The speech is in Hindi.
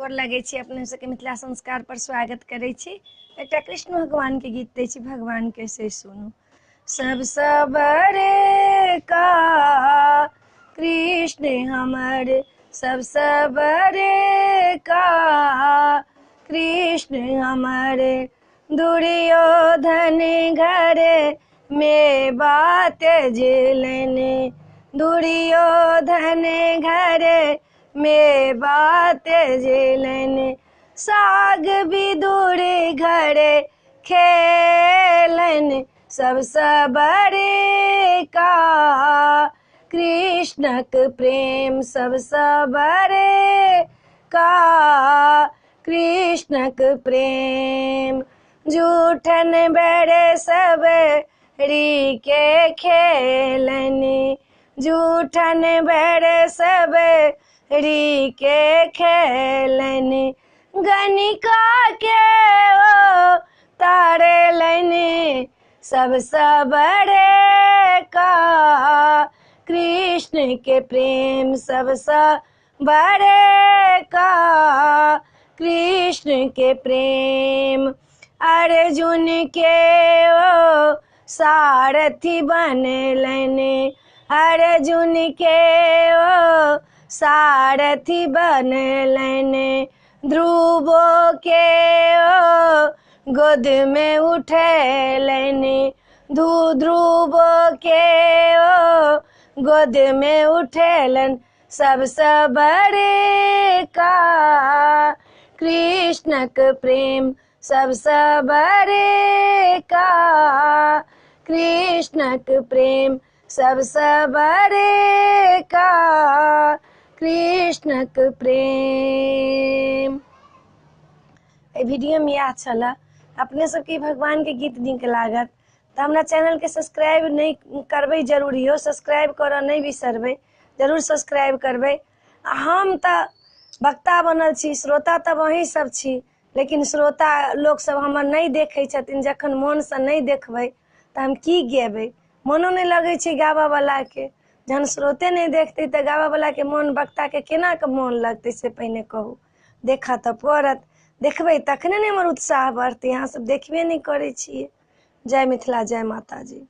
गोर लगे छी अपने सबके मिथिला संस्कार पर स्वागत करे छी। एकटा कृष्ण भगवान के गीत दै छी, भगवान के से सुनू। सबसे बड़े का कृष्ण हमर, सबसे बड़े का कृष्ण हमर, दुर्योधन घर में बात जिलने, दुर्योधन घर में बात जिलने, साग विदुर घर खेलन, सबसे बड़े का कृष्णक प्रेम, सबसे बड़े का कृष्णक प्रेम, जूठन बड़े सब री के खेलनी, जूठन बड़े सब री के खेलनी, गणिका के ओ तारे लनी, सबसे बड़े का कृष्ण के प्रेम, सबसे बड़े का कृष्ण के प्रेम, अर्जुन के ओ सारथी बनलने, अर्जुन के ओ सारथी बनलने, ध्रुवो के ओ गोद में उठेलने, ध्रुवो के ओ गोद में उठेलन, सबसे बड़े का कृष्णक प्रेम, सबसे बड़े का कृष्णक प्रेम, सबसे बड़े का कृष्णक प्रेम। वीडियो में यह छला। अपने सबके भगवान के गीत नीक लागत तो हमरा चैनल के सब्सक्राइब नहीं करबे जरूरी हो, सब्सक्राइब करऽ नहीं बिसरबे, जरूर सब्सक्राइब करबे। हम तो वक्ता बनल छी, श्रोता तो वही सब छी, लेकिन श्रोता लोग सब हमर नहीं देखे छथिन। जखन मन से नहीं देखबै तो हम की गेबै, मनो नहीं लगे छै गावा वाला के। जहन श्रोते नहीं देखते तो गावा वाला के मन, वक्ता के केना के मन लगते से पहले कहू। देखा तो पड़त, देखबै तखने ने हमर उत्साह बढ़ते। यहाँ सब देखबे नहीं करे छिए। जय मिथिला, जय माता जी।